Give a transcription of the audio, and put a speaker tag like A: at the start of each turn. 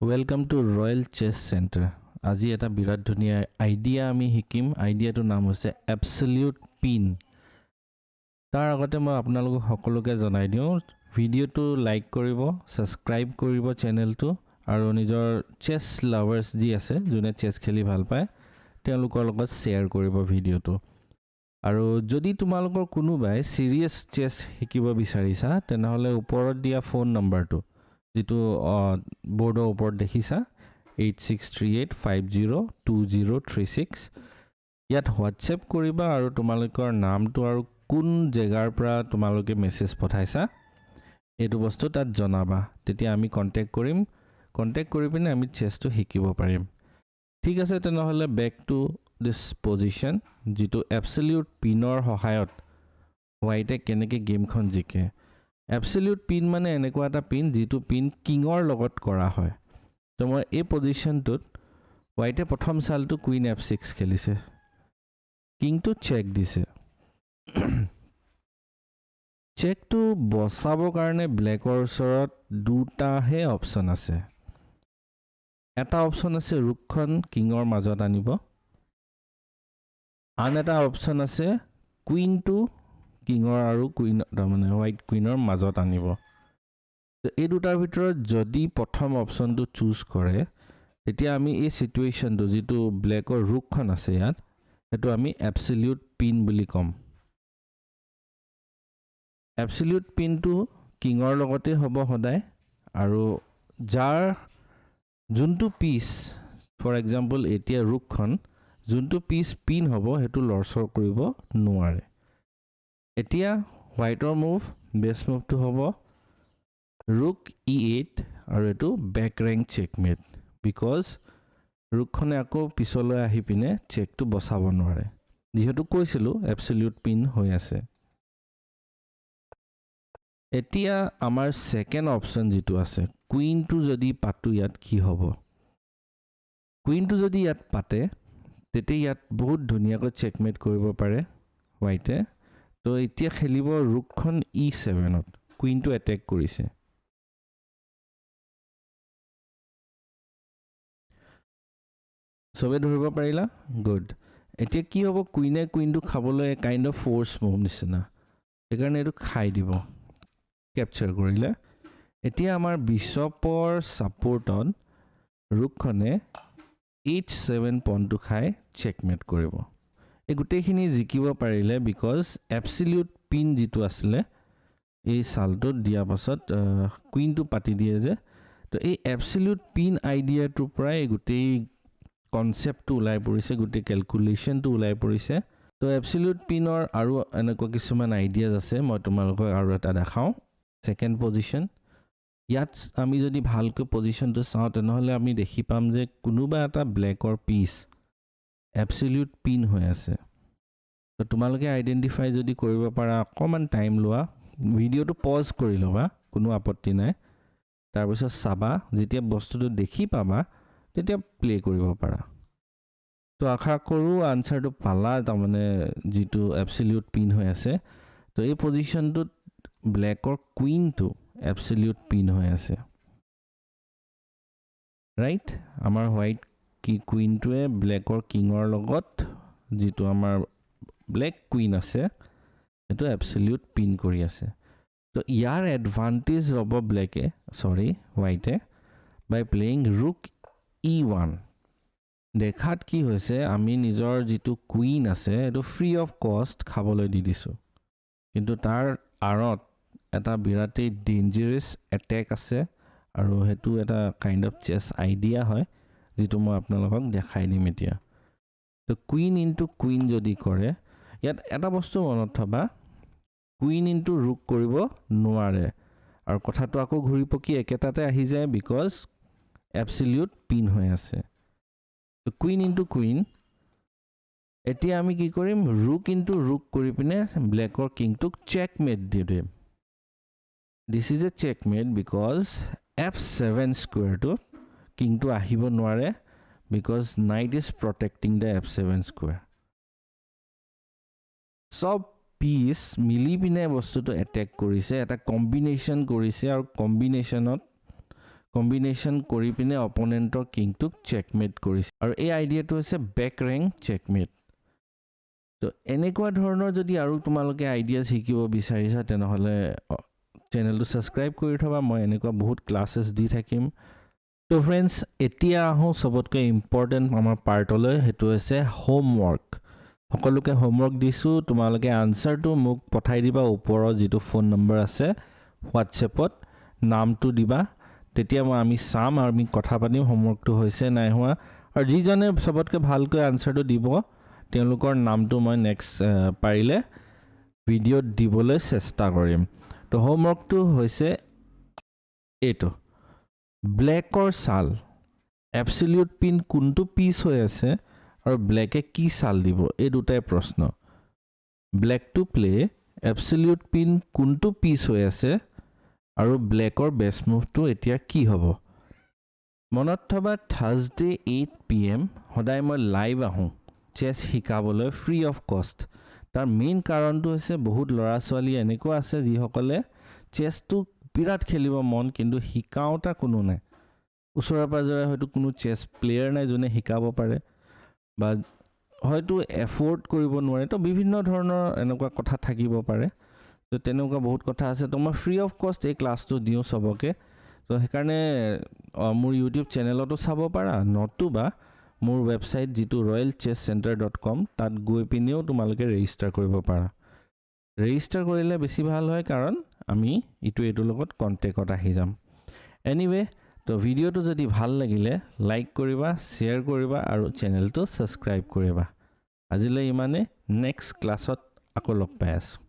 A: Welcome to Royal Chess Center. আজি এটা বিৰাট ধুনীয়া আইডিয়া আমি শিকিম। আইডিয়াটোৰ নাম হৈছে Absolute Pin। তাৰ আগতে মই আপোনালোকক সকলোকে জনাই দিওঁ, ভিডিঅ'টো লাইক কৰিব, সাবস্ক্ৰাইব কৰিব চেনেলটো, আৰু নিজৰ চেছ লাভাৰ্ছ যি আছে, যোনে চেছ খেলি ভাল পায়, তেওঁলোকৰ লগত শ্বেয়াৰ কৰিব ভিডিঅ'টো। আৰু যদি তোমালোকৰ কোনোবাই সিৰিয়াছ চেছ শিকিব বিচাৰিছা, তেনেহ'লে ওপৰত দিয়া ফোন নম্বৰটো, যেটো বোৰ্ডৰ ওপৰত দেখিছা, 8638502036, ইয়াত হোৱাটছএপ কৰিবা আৰু তোমালোকৰ নামটো আৰু কোন জেগাৰ পৰা তোমালোকে মেছেজ পঠাইছা এইটো বস্তু তাত জনাবা। তেতিয়া আমি কন্টেক্ট কৰিম, কন্টেক্ট কৰি পিনে আমি চেছটো শিকিব পাৰিম। ঠিক আছে, তেনেহ'লে বেক টু দিছ পজিশ্যন, যেটো এবছলিউট পিনৰ সহায়ত হোৱাইটে কেনেকৈ গেমখন জিকে। এবছলিউট পিন মানে এনেকুৱা এটা পিন যেটো পিন কিঙৰ লগত কৰা হয়। তো মই এই পজিশ্যনটোত হোৱাইটে প্ৰথম চালটো কুইন f6 খেলিছে, কিংটো চেক দিছে। চেকটো বচাবৰ কাৰণে ব্লেকৰ ওচৰত দুটাহে অপশ্যন আছে। এটা অপশ্যন আছে ৰুকখন কিঙৰ মাজত আনিব, আন এটা অপশ্যন আছে কুইনটো কিঙৰ আৰু কুইন মানে হোৱাইট কুইনৰ মাজত আনিব। এই দুটাৰ ভিতৰত যদি প্ৰথম অপশ্যনটো চুজ কৰে, তেতিয়া আমি এই সিচুৱেশ্যনটো যেটো ব্লেকৰ ৰুকখন আছে ইয়াত, সেইটো আমি এবছলিউট পিন বুলি ক'ম। এবছলিউট পিনটো কিঙৰ লগতে হ'ব সদায়, আৰু যাৰ যোনটো পিচ, ফৰ এক্সাম্পল এতিয়া ৰুকখন, যোনটো পিচ পিন হ'ব সেইটো লৰচৰ কৰিব নোৱাৰে। এতিয়া হোৱাইটৰ মুভ, বেষ্ট মুভটো হ'ব ৰুক e8, আৰু এইটো বেক ৰেংক চেকমেট, বিকজ ৰুকখনে আকৌ পিছলৈ আহি পিনে চেকটো বচাব নোৱাৰে, যিহেতু কৈছিলোঁ এবছলিউট পিন হৈ আছে। এতিয়া আমাৰ সেকেন্ড অপশ্যন যেটো আছে, কুইনটো যদি পাতো ইয়াত কি হ'ব। কুইনটো যদি ইয়াত পাতে, তেতিয়া ইয়াত বহুত ধুনীয়াকৈ চেকমেট কৰিব পাৰে হোৱাইটে। তো এতিয়া খেলিব ৰুকখন e7ত, কুইনটো এটেক কৰিছে। সবে ধৰিব পাৰিলা? গুড। এতিয়া কি হ'ব, কুইনে কুইনটো খাবলৈ কাইণ্ড অফ ফোৰ্স মুভ নিচিনা, সেইকাৰণে এইটো খাই দিব, কেপচাৰ কৰিলে। এতিয়া আমাৰ বিশ্বপৰ সাপোৰ্টত ৰুকখনে h7 পনটো খাই চেকমেট কৰিব। এই গোটেইখিনি জিকিব পাৰিলে বিকজ এবছলিউট পিন যেটো আছিলে এই চালটোত দিয়া পাছত কুইনটো পাতি দিয়ে যে। তো এই এবছলিউট পিন আইডিয়াটোৰ পৰাই গোটেই কনসেপ্টটো ওলাই পৰিছে, গোটেই ক্যালকুলেশনটো ওলাই পৰিছে। তো এবছলিউট পিনৰ আৰু এনেকুৱা কিছুমান আইডিয়াজ আছে, মই তোমালোকক আৰু এটা দেখাও। সেকেন্ড পজিশন, ইয়াত আমি যদি ভালকৈ পজিশনটো চাওঁ, তেনেহ'লে আমি দেখি পাম যে কোনোবা এটা ব্লেকৰ পিচ এবছলিউট পিন হৈ আছে। তো তোমালোকে আইডেন্টিফাই যদি কৰিব পাৰা, অকমান টাইম লোৱা, ভিডিঅ'টো পজ কৰি ল'বা, কোনো আপত্তি নাই। তাৰপিছত চাবা, যেতিয়া বস্তুটো দেখি পাবা তেতিয়া প্লে কৰিব পাৰা। তো আশা কৰোঁ আনসাৰটো পালা, তাৰমানে যেটো এবছলিউট পিন হৈ আছে। তো এই পজিশনটোত ব্লেকৰ কুইনটো এবছলিউট পিন হৈ আছে, ৰাইট। আমাৰ হোৱাইট কি কুইনটোৱে ব্লেকৰ কিঙৰ লগত যেটো আমাৰ ব্লেক কুইন আছে সেইটো এবছলিউট পিন কৰি আছে। তো ইয়াৰ এডভান্টেজ হ'ব হোৱাইটে বাই প্লেইং ৰুক e1। দেখাত কি হৈছে, আমি নিজৰ যেটো কুইন আছে এইটো ফ্ৰী অফ কষ্ট খাবলৈ দি দিছো, কিন্তু তাৰ আঁৰত এটা বিৰাটেই ডেঞ্জাৰাছ এটেক আছে, আৰু হেতু এটা কাইণ্ড অফ চেছ আইডিয়া হয়, যেটো মই আপোনালোকক দেখাই দিম এতিয়া। তো কুইন ইনটু কুইন যদি কৰে, ইয়াত এটা বস্তু মনত থবা, কুইন ইনটু ৰুক কৰিব নোৱাৰে, আৰু কথাটো আকৌ ঘূৰি পকি একেটাতে আহি যায়, বিকজ এবছলিউট পিন হৈ আছে। তো কুইন ইনটু কুইন, এতিয়া আমি কি কৰিম, ৰুক ইনটু ৰুক কৰি পিনে ব্লেকৰ কিংটোক চেকমেট দি দিম। This is a checkmate because f7 স্কোয়াৰটো কিংটো আহিব নোৱাৰে, because knight is protecting the f7 square. সব পিচ মিলি পিনে বস্তুটো এটেক কৰিছে, এটা কম্বিনেশ্যন কৰিছে, আৰু কম্বিনেশ্যন কৰি পিনে অপনেণ্টৰ কিংটোক চেকমেট কৰিছে আৰু এই আইডিয়াটো হৈছে বেক ৰেংক চেকমেট তো এনেকুৱা ধৰণৰ যদি আৰু তোমালোকে আইডিয়াছ শিকিব বিচাৰিছা তেনেহ'লে চেনেলটো ছাবস্ক্ৰাইব কৰি থবা মই এনেকুৱা বহুত ক্লাছেছ দি থাকিম তো ফ্ৰেণ্ডছ এতিয়া আহোঁ চবতকৈ ইম্পৰ্টেণ্ট আমাৰ পাৰ্টলৈ সেইটো হৈছে হোমৱৰ্ক সকলোকে হোমৱৰ্ক দিছোঁ তোমালোকে আনচাৰটো মোক পঠাই দিবা ওপৰৰ যিটো ফোন নম্বৰ আছে হোৱাটছএপত নামটো দিবা তেতিয়া আমি চাম আৰু আমি কথা পাতিম হোমৱৰ্কটো হৈছে নাই হোৱা আৰু যিজনে চবতকৈ ভালকৈ আনচাৰটো দিব তেওঁলোকৰ নামটো মই নেক্সট পাৰিলে ভিডিঅ'ত দিবলৈ চেষ্টা কৰিম তো হোমৱৰ্কটো হৈছে এইটো ব্লেকৰ ছাল এবছলিউট পিন কোনটো পিচ হৈ আছে আৰু ব্লেকে কি ছাল দিব এই দুটাই প্ৰশ্ন ব্লেক টু প্লে এবছলিউট পিন কোনটো পিচ হৈ আছে আৰু ব্লেকৰ বেষ্ট মুভটো এতিয়া কি হ'ব মনত থবা থাৰ্সডে 8 PM সদায় মই লাইভ আহোঁ চেছ শিকাবলৈ ফ্ৰী অফ কষ্ট তাৰ মেইন কাৰণটো হৈছে বহুত ল'ৰা ছোৱালী এনেকুৱা আছে যিসকলে চেছটো বিৰাট খেলিব মন কিন্তু শিকাওঁতা কোনো নাই ওচৰে পাজৰে হয়তো কোনো চেছ প্লেয়াৰ নাই যোনে শিকাব পাৰে বা হয়তো এফৰ্ড কৰিব নোৱাৰে তো বিভিন্ন ধৰণৰ এনেকুৱা কথা থাকিব পাৰে তো তেনেকুৱা বহুত কথা আছে তো মই ফ্ৰী অফ কষ্ট এই ক্লাছটো দিওঁ চবকে তো সেইকাৰণে মোৰ ইউটিউব চেনেলতো চাব পাৰা নতুবা মোৰ ৱেবছাইট যিটো royalchesscenter.com তাত গৈ পিনেও তোমালোকে ৰেজিষ্টাৰ কৰিব পাৰা ৰেজিষ্টাৰ কৰিলে বেছি ভাল হয় কাৰণ আমি এইটোৰ লগত কণ্টেক্টত আহি যাম এনিৱে তো ভিডিঅ'টো যদি ভাল লাগিলে লাইক কৰিবা শ্বেয়াৰ কৰিবা আৰু চেনেলটো ছাবস্ক্ৰাইব কৰিবা আজিলৈ ইমানে নেক্সট ক্লাছত আকৌ লগ পাই আছোঁ